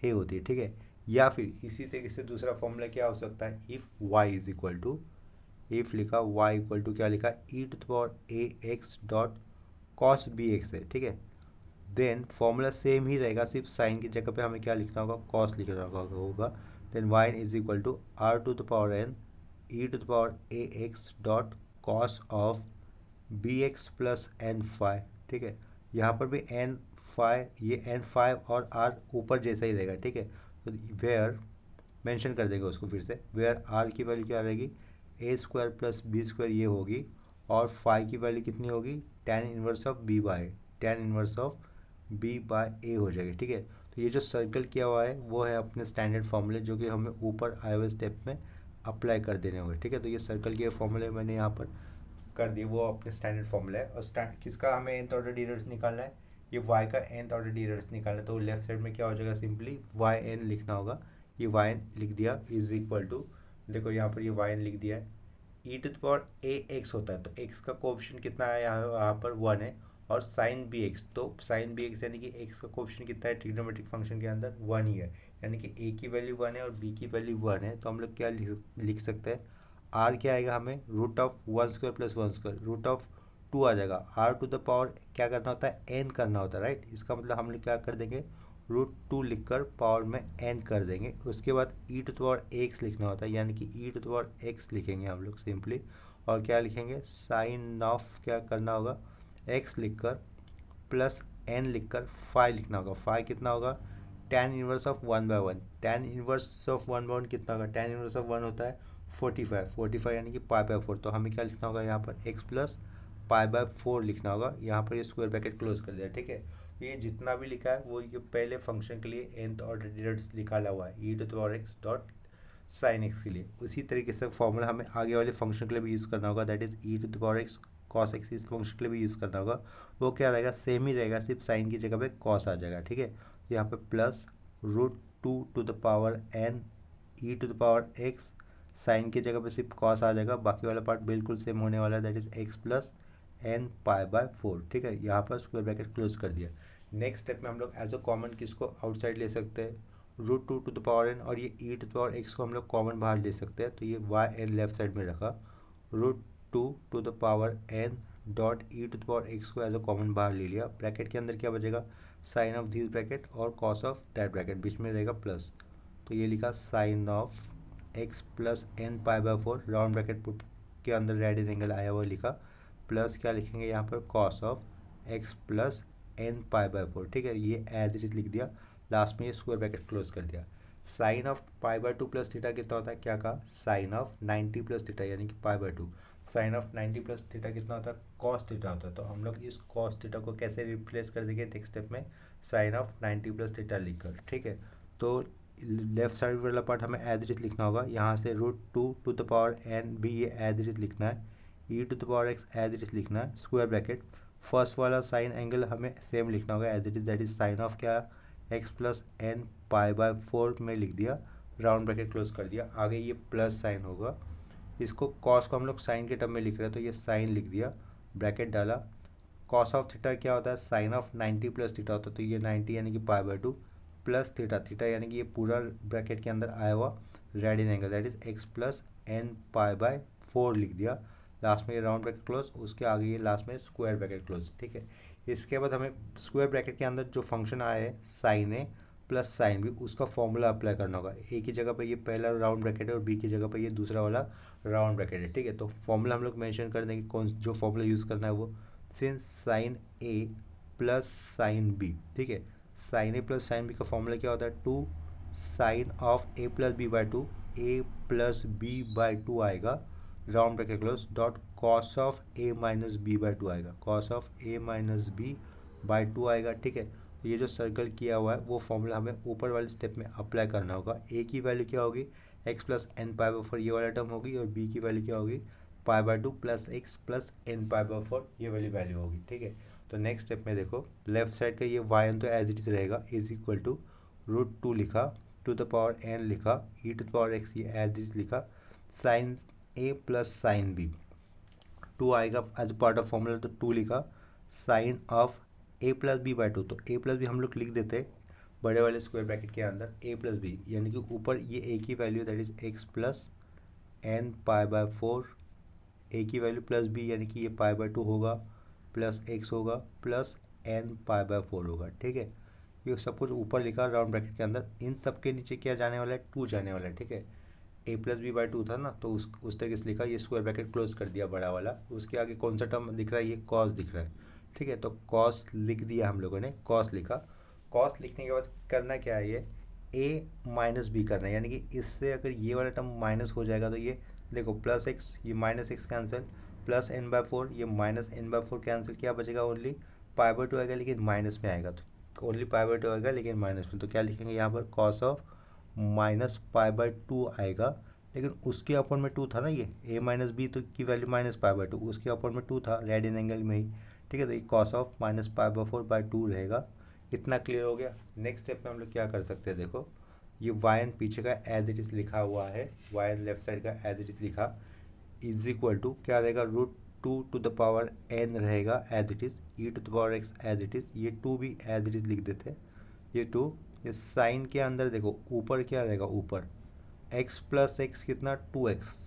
ए होती है। ठीक है, या फिर इसी तरीके से दूसरा फॉर्मूला क्या हो सकता है, if y is equal to, if लिखा y इक्वल टू क्या लिखा, e to the power a x dot cos b x है। ठीक है, देन फॉर्मूला सेम ही रहेगा, सिर्फ साइन की जगह पे हमें क्या लिखना होगा, कॉस लिखना होगा। Then y is equal to r to the power n e to the power a x dot cos of b x plus n phi. ठीक है, यहाँ पर भी एन फाइव, ये एन फाइव और आर ऊपर जैसा ही रहेगा। ठीक है, तो वेयर मेंशन कर देंगे उसको फिर से, वेयर आर की वैल्यू क्या रहेगी, a square plus b square ये होगी, और फाइव की वैल्यू कितनी होगी, tan inverse of b by, tan inverse of b by a हो जाएगी। ठीक है, तो ये जो सर्कल किया हुआ है वो है अपने स्टैंडर्ड फॉर्मूले, जो कि हमें ऊपर आए हुए स्टेप में अप्लाई कर देने होंगे। ठीक है, तो ये सर्कल के फॉर्मूले मैंने यहाँ पर कर दिए, वो अपने स्टैंडर्ड फॉर्मूला है। और किसका हमें nth ऑर्डर डीराइव्स निकालना है, ये y का nth ऑर्डर डीराइव्स निकालना है, तो लेफ्ट साइड में क्या हो जाएगा, सिंपली वाई एन लिखना होगा, ये वाई एन लिख दिया इज इक्वल टू, देखो यहाँ पर ये वाई एन लिख दिया है, e to the power a x होता है, तो एक्स का कोफिशिएंट कितना है, यहाँ पर वन है, और साइन बी एक्स, तो साइन बी एक्स यानी कि एक्स का कोफिशिएंट कितना है ट्रिग्नोमेट्रिक फंक्शन के अंदर, वन ही है, यानी कि ए की वैल्यू वन है और बी की वैल्यू वन है, तो हम लोग क्या लिख सकते हैं, आर क्या आएगा, हमें root of one square plus one square, root of two आ जाएगा, आर टू द पावर क्या करना होता है, एन करना होता है, राइट। इसका मतलब हम लोग क्या कर देंगे, रूट टू लिख कर पावर में एन कर देंगे, उसके बाद e to the power x लिखना होता है, यानी कि ई टू द पावर एक्स लिखेंगे हम लोग सिंपली, और क्या लिखेंगे, साइन ऑफ क्या करना होगा, एक्स लिख कर प्लस एन लिख कर फाइव लिखना होगा, फाइव कितना होगा, ten inverse of one by one, ten inverse of one by one कितना होगा, टेन इनवर्स ऑफ वन होता है 45, 45 यानी कि पाई बाय फोर, तो हमें क्या लिखना होगा यहाँ पर x plus pi by four लिखना होगा, यहाँ पर ये स्क्वायर ब्रैकेट क्लोज कर दिया। ठीक है, ये जितना भी लिखा है वो ये पहले फंक्शन के लिए nth ऑर्डर डिराइव्स निकाला हुआ है, e to the power x dot sine x के लिए। उसी तरीके से फॉर्मूला हमें आगे वाले फंक्शन के लिए भी यूज़ करना होगा, that is e to the power x cos x, इस फंक्शन के लिए भी यूज़ करना होगा, वो क्या रहेगा, सेम ही रहेगा, सिर्फ साइन की जगह पे कॉस आ जाएगा। ठीक है, यहाँ पे plus root to the power n e to the power x, sine की जगह पे सिर्फ कॉस आ जाएगा, बाकी वाला पार्ट बिल्कुल सेम होने वाला है, that is x plus n pi by four. ठीक है, यहाँ पर स्क्वायर ब्रैकेट क्लोज कर दिया। नेक्स्ट स्टेप में हम लोग एज अ कॉमन किसको आउटसाइड ले सकते हैं, root to the power n, और ये e to the power x को हम लोग कॉमन बाहर ले सकते हैं, तो ये वाई एन लेफ्ट साइड में रखा, root to the power n dot e to the power x को एज अ कॉमन बाहर ले लिया, ब्रैकेट के अंदर क्या बचेगा, साइन ऑफ दिस ब्रैकेट और कॉस ऑफ दैट ब्रैकेट, बीच में रहेगा प्लस, तो ये लिखा sine of x plus n pi by four, round bracket put के अंदर रेड एंगल आया हुआ लिखा, प्लस क्या लिखेंगे यहाँ पर cos of x plus n pi by four. ठीक है, ये एज इट इज लिख दिया, लास्ट में ये स्क्वायर ब्रैकेट क्लोज कर दिया। Sine of pi by two plus theta कितना होता है, क्या कहा, साइन ऑफ 90 प्लस थीटा यानी कि pi by two, sine of 90 plus theta कितना होता है, कॉस थीटा होता है, तो हम लोग इस कॉस थीटा को कैसे रिप्लेस कर देंगे नेक्स्ट स्टेप में, साइन ऑफ 90 प्लस थीटा लिखकर। ठीक है, तो लेफ्ट साइड वाला पार्ट हमें एज इट इज लिखना होगा, यहाँ से root to the power n भी ये एज इट इज लिखना है, e to the power x as it is लिखना है, स्क्वायर ब्रैकेट फर्स्ट वाला साइन एंगल हमें सेम लिखना होगा as it is, that is sine of क्या, x plus n pi by four में लिख दिया, राउंड ब्रैकेट क्लोज कर दिया, आगे ये प्लस साइन होगा, इसको कॉस को हम लोग साइन के टर्म में लिख रहे हैं, तो ये साइन लिख दिया, ब्रैकेट डाला, कॉस ऑफ थीटा क्या होता है, साइन ऑफ 90 प्लस थीटा होता है, तो ये 90 यानी कि pi by two plus theta, theta यानी कि ये पूरा ब्रैकेट के अंदर आया हुआ radian angle, that is x plus n pi by four लिख दिया, लास्ट में ये राउंड ब्रैकेट क्लोज, उसके आगे ये लास्ट में स्क्वायर ब्रैकेट क्लोज। ठीक है, इसके बाद हमें स्क्वायर ब्रैकेट के अंदर जो फंक्शन आया है sine a plus sine B, उसका फॉर्मूला अप्लाई करना होगा, ए की जगह पे ये पहला राउंड ब्रैकेट है और बी की जगह पे ये दूसरा वाला राउंड ब्रैकेट है। ठीक है, तो फॉर्मूला हम लोग मेंशन कर देंगे, कौन जो फॉर्मूला यूज़ करना है वो, since sine a plus sine b. ठीक है, sine a plus sine b का फॉर्मूला क्या होता है, two sine of a plus b by two, a plus b by two आएगा, round bracket close, dot cos of a minus b by two आएगा, cos of a minus b by two आएगा। ठीक है, ये जो सर्कल किया हुआ है वो फॉर्मूला हमें ऊपर वाले स्टेप में अप्लाई करना होगा, ए की वैल्यू क्या होगी, x plus n pi by four ये वाला टर्म होगी और बी की वैल्यू क्या होगी pi by two plus x plus n pi by four ये वाली वैल्यू होगी। ठीक है, तो नेक्स्ट स्टेप में देखो लेफ्ट साइड का ये वाई एन तो एज इट इज रहेगा is equal to root two लिखा टू द पावर एन लिखा e to the power x ये एज इट लिखा sine a plus sine b two आएगा एज पार्ट ऑफ फॉर्मूला तो टू लिखा sine of a plus b by two तो ए प्लस बी हम लोग लिख देते हैं बड़े वाले स्क्वायर ब्रैकेट के अंदर ए प्लस बी यानी कि ऊपर ये ए की value that is x plus n pi by four a की वैल्यू प्लस बी यानी कि ये पाई बाय टू होगा प्लस एक्स होगा plus n pi by four होगा। ठीक है, ये सब कुछ ऊपर लिखा राउंड ब्रैकेट के अंदर, इन सब के नीचे क्या जाने वाला है टू जाने वाला है। ठीक है, ए प्लस बी बाई टू था ना तो उस तरीके से लिखा, ये स्क्वायर ब्रैकेट क्लोज कर दिया बड़ा वाला, उसके आगे कौन सा टर्म दिख रहा है ये कॉस दिख रहा है। ठीक है, तो कॉस लिख दिया हम लोगों ने, कॉस लिखा। कॉस लिखने के बाद करना क्या है ये ए माइनस बी करना है, यानी कि इससे अगर ये वाला टर्म माइनस हो जाएगा तो ये देखो प्लस एक्स ये minus x cancel plus n by four ये minus n by four cancel, क्या बचेगा ओनली पाई बाय टू आएगा लेकिन माइनस में आएगा, तो ओनली पाई बाय टू आएगा लेकिन माइनस में, तो क्या लिखेंगे यहाँ पर cos of minus pi by two आएगा लेकिन उसके अपोन में टू था ना, ये ए माइनस बी तो की value minus pi by to उसके अपोन में टू था रेड इन एंगल में ही। ठीक है, तो ये cos of minus pi by four by to रहेगा। इतना क्लियर हो गया। नेक्स्ट स्टेप में हम लोग क्या कर सकते हैं, देखो ये वाई एन पीछे का एज इट इज लिखा हुआ है, वाई एन लेफ्ट साइड का एज इट इज लिखा इज इक्वल टू क्या रहेगा root two to the power n रहेगा as it is e to the power x as it is, ये टू भी एज इट इज लिख देते हैं, ये टू ये साइन के अंदर देखो ऊपर क्या रहेगा ऊपर एक्स प्लस एक्स कितना two x,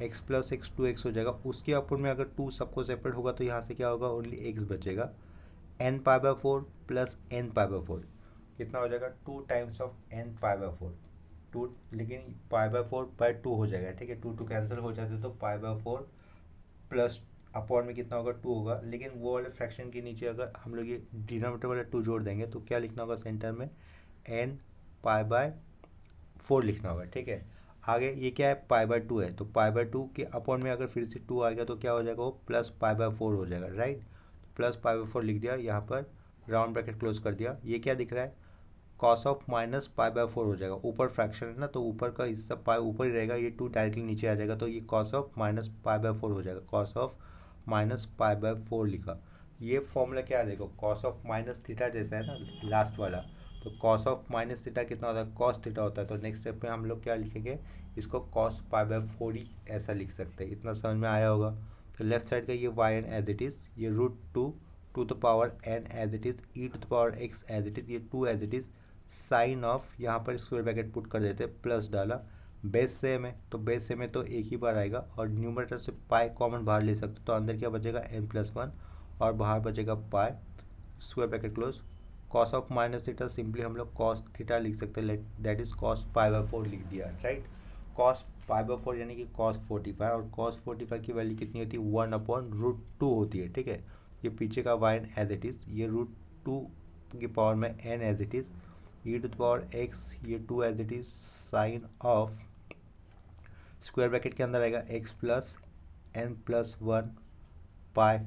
x plus x two x हो जाएगा, उसके अपोन में अगर टू सबको सेपरेट होगा तो यहाँ से क्या होगा ओनली एक्स बचेगा, n pi by four plus n pi by four कितना हो जाएगा two times of n pi by four two, लेकिन pi by four by two हो जाएगा। ठीक है, टू टू कैंसिल हो जाते तो पाई बाय फोर प्लस अपॉन में कितना होगा टू होगा, लेकिन वो वाले फ्रैक्शन के नीचे अगर हम लोग ये डिनोमिनेटर वाला टू जोड़ देंगे तो क्या लिखना होगा सेंटर में एन पाई बाय फोर लिखना होगा। ठीक है, आगे ये क्या है पाई बाय टू है तो पाई बाय टू के अपॉन में अगर फिर से टू आ गया तो क्या हो जाएगा वो प्लस पाई बाय फोर हो जाएगा, right. Plus pi by four लिख दिया, यहाँ पर राउंड ब्रैकेट क्लोज कर दिया, ये क्या दिख रहा है cos of minus pi by four हो जाएगा, ऊपर फ्रैक्शन है ना तो ऊपर का हिस्सा पाई ऊपर ही रहेगा, ये टू डायरेक्टली नीचे आ जाएगा तो ये cos of minus pi by four हो जाएगा, cos of minus pi by four लिखा। ये फॉर्मूला क्या है देखो कॉस ऑफ माइनस थीटा जैसा है ना लास्ट वाला, तो कॉस ऑफ माइनस थीटा कितना होता है कॉस थीटा होता है, तो नेक्स्ट स्टेप में हम लोग क्या लिखेंगे इसको कॉस पाई बाय फोर ही ऐसा लिख सकते हैं। इतना समझ में आया होगा। तो लेफ्ट साइड का ये y n as it is, ये root two to the power n as it is e to the power x as it is, ये two as it is sine of यहाँ पर स्क्वायर ब्रैकेट पुट कर देते प्लस डाला, बेस सेम है तो बेस सेम है तो एक ही बार आएगा और न्यूमरेटर से पाई कॉमन बाहर ले सकते तो अंदर क्या बचेगा एन प्लस वन और बाहर बचेगा pi square bracket close. Cos of minus theta simply हम लोग कॉस थीटा लिख सकते हैं, that is cos pi by four लिख दिया, right. Cos pi by four यानी कि कॉस 45 और कॉस 45 की वैल्यू कितनी होती है वन अपॉन रूट टू होती है। ठीक है, ये पीछे का y n as it is, ये रूट टू की पावर में n as it is e to the power x ये two as it is sine of square bracket के अंदर आएगा x plus n plus one pi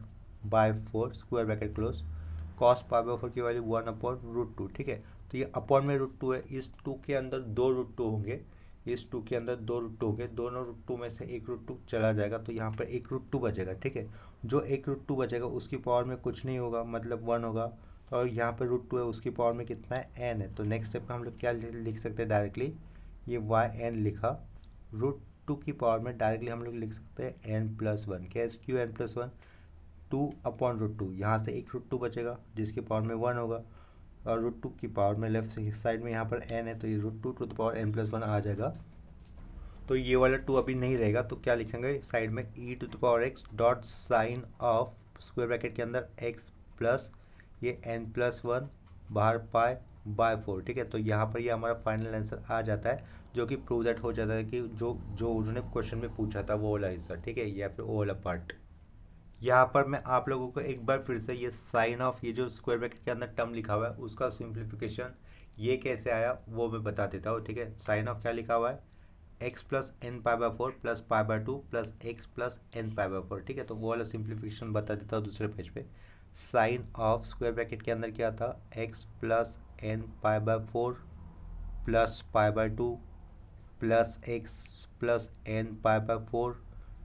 by four square bracket close, cos pi by four की value one upon root two. ठीक है, तो ये अपॉन में रूट टू है, इस टू के अंदर दो रूट टू होंगे, इस टू के अंदर दो रूट टू होंगे, दोनों रूट टू में से एक रूट टू चला जाएगा तो यहाँ पर एक रूट टू बचेगा। ठीक है, जो एक रूट टू बचेगा उसकी पावर में कुछ नहीं होगा मतलब वन होगा, और यहाँ पर रूट टू है उसकी पावर में कितना है एन है, तो नेक्स्ट स्टेप में हम लोग क्या लिख सकते हैं डायरेक्टली ये वाई एन लिखा रूट टू की पावर में डायरेक्टली हम लोग लिख सकते हैं एन प्लस वन, क्या क्यू n plus one two upon root two, यहाँ से एक रूट टू बचेगा जिसकी पावर में वन होगा और रूट टू की पावर में लेफ्ट साइड में यहाँ पर एन है तो ये root two to the power n plus one आ जाएगा। तो ये वाला टू अभी नहीं रहेगा तो क्या लिखेंगे साइड में e to the power x dot sine of square bracket के अंदर x plus y n plus one बाहर पाई बाय फोर। ठीक है, तो यहाँ पर ये हमारा फाइनल आंसर आ जाता है जो कि प्रूव दैट हो जाता है कि जो जो उन्होंने क्वेश्चन में पूछा था वो वाला हिस्सा। ठीक है, या फिर वो वाला पार्ट। यहाँ पर मैं आप लोगों को एक बार फिर से ये साइन ऑफ ये जो स्क्वायर ब्रैकेट के अंदर टर्म लिखा हुआ है उसका सिंप्लीफिकेशन ये कैसे आया वो मैं बता देता हूँ। ठीक है, साइन ऑफ क्या लिखा हुआ है x plus n pi by four plus pi by two plus x plus n pi by four. ठीक है, तो वो वाला सिंप्लीफिकेशन बता देता हूँ दूसरे पेज पे। साइन ऑफ स्क्वायर ब्रैकेट के अंदर क्या था x plus n pi by four plus pi by two plus x plus n pi by 4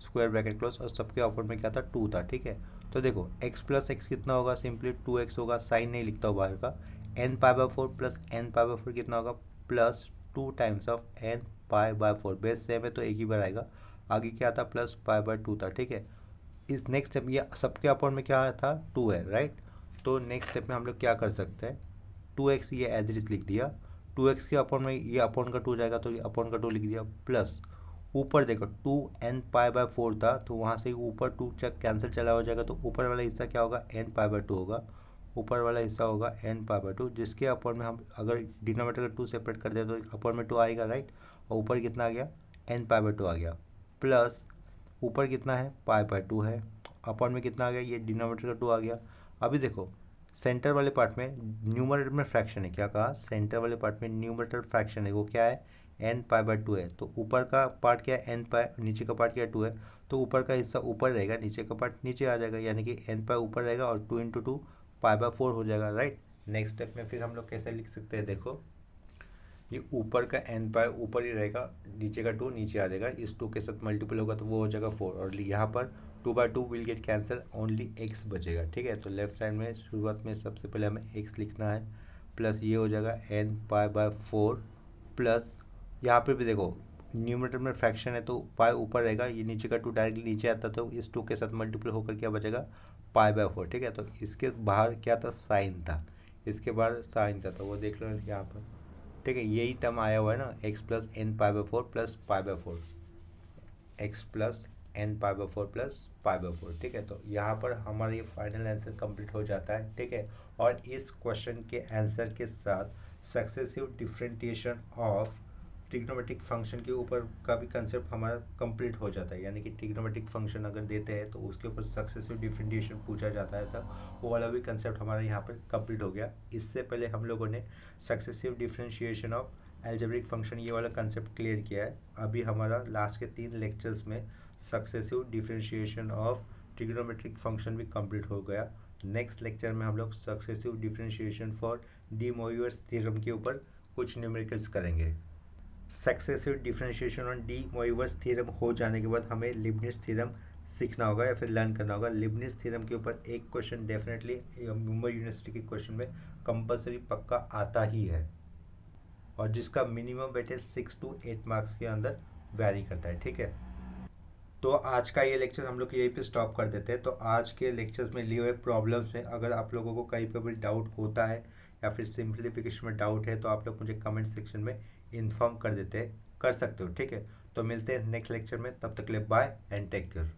square bracket close, और सबके ऊपर में क्या था 2 था। ठीक है, तो देखो x प्लस एक्स कितना होगा, सिंपली 2x होगा, साइन नहीं लिखता हूँ बाहर का। N pi by 4 plus n pi by 4 कितना होगा, plus 2 times of n pi by 4, base same है तो एक ही बार आएगा। आगे क्या था, प्लस पाई बाय 2 था। ठीक है, इस नेक्स्ट स्टेप ये सबके अपॉन में क्या था 2 है, राइट। तो नेक्स्ट स्टेप में हम लोग क्या कर सकते हैं, 2x ये एज इट लिख दिया, 2x के अपॉन में ये अपॉन का 2 जाएगा तो ये अपॉन का 2 लिख दिया, प्लस ऊपर देखो 2n पाई बाय 4 था तो वहाँ से ऊपर 2 कैंसिल चला हो जाएगा, तो ऊपर वाला हिस्सा क्या होगा, n पाई बाय 2 होगा, ऊपर वाला हिस्सा होगा n पाई बाय 2, जिसके अपॉन में हम अगर डिनोमिनेटर का 2 सेपरेट कर दे तो अपॉन में 2 आएगा, राइट। और ऊपर कितना आ गया, n पाई बाय 2 आ गया, प्लस ऊपर कितना है, पाई बाय 2 है, अपॉन में कितना आ गया, ये डिनोमिनेटर का 2 आ गया। अभी देखो सेंटर वाले पार्ट में न्यूमरेटर में फ्रैक्शन है, क्या कहा, सेंटर वाले पार्ट में न्यूमरेटर फ्रैक्शन है, वो क्या है, एन पाई बाय 2 है। तो ऊपर का पार्ट क्या है, एन पाई, नीचे का पार्ट क्या है, 2 है, तो ऊपर का हिस्सा ऊपर रहेगा, नीचे का पार्ट नीचे आ जाएगा, यानी कि एन पाई ऊपर रहेगा और 2 इंटू 2 पाई बाय 4 हो जाएगा, राइट। नेक्स्ट स्टेप में फिर हम लोग कैसे लिख सकते हैं, देखो ये ऊपर का एन पाई ऊपर ही रहेगा, नीचे का 2 नीचे आ जाएगा, इस 2 के साथ मल्टीपल होगा तो वो हो जाएगा 4, और यहाँ पर 2 by 2 will get cancel, only x बचेगा। ठीक है, तो लेफ्ट साइड में शुरुआत में सबसे पहले हमें x लिखना है, प्लस ये हो जाएगा n पाई बाय 4, प्लस यहाँ पर भी देखो न्यूमरेटर में फ्रैक्शन है तो पाई ऊपर रहेगा, ये नीचे का 2 डायरेक्टली नीचे आता तो इस 2 के साथ मल्टीपल होकर क्या बचेगा, पाई बाय 4। ठीक है, तो इसके बाहर क्या था, साइन था, इसके बाहर साइन था, तो वो देख लो यहाँ पर। ठीक है, यही टर्म आया हुआ है ना, x plus n pi by 4 plus pi by 4, x plus n pi by 4 plus pi by 4। ठीक है, तो यहाँ पर हमारा ये फाइनल आंसर कंप्लीट हो जाता है। ठीक है, और इस क्वेश्चन के आंसर के साथ successive differentiation of trigonometric function के ऊपर का भी कंसेप्ट हमारा कंप्लीट हो जाता है, यानी कि ट्रिग्नोमेट्रिक फंक्शन अगर देते हैं तो उसके ऊपर सक्सेसिव डिफरेंशिएशन पूछा जाता है, तो वो वाला भी कंसेप्ट हमारा यहाँ पर कंप्लीट हो गया। इससे पहले हम लोगों ने successive differentiation of algebraic function ये वाला कंसेप्ट क्लियर किया है। अभी हमारा लास्ट के 3 लेक्चर्स में successive differentiation of trigonometric function भी कंप्लीट हो गया। नेक्स्ट लेक्चर में हम लोग successive differentiation for D Moivre's theorem के ऊपर कुछ न्यूमेरिकल्स करेंगे। Successive differentiation on D Moivre's theorem हो जाने के बाद हमें लिबनिट्ज थ्योरम सीखना होगा या फिर लर्न करना होगा। लिबनिट्ज थ्योरम के ऊपर एक क्वेश्चन डेफिनेटली मुंबई यूनिवर्सिटी के क्वेश्चन में कंपलसरी पक्का आता ही है, और जिसका मिनिमम वेटेज 6 to 8 मार्क्स के अंदर वैरी करता है। ठीक है, तो आज का ये लेक्चर हम लोग यहीं पे स्टॉप कर देते हैं। तो आज के लेक्चर्स में लिए हुए प्रॉब्लम्स में अगर आप लोगों को कहीं पर भी डाउट होता है या फिर सिंप्लीफिकेशन में डाउट है तो आप लोग मुझे कमेंट सेक्शन में इन्फॉर्म कर सकते हो। ठीक है, तो मिलते हैं नेक्स्ट लेक्चर में, तब तक के लिए बाय एंड टेक केयर।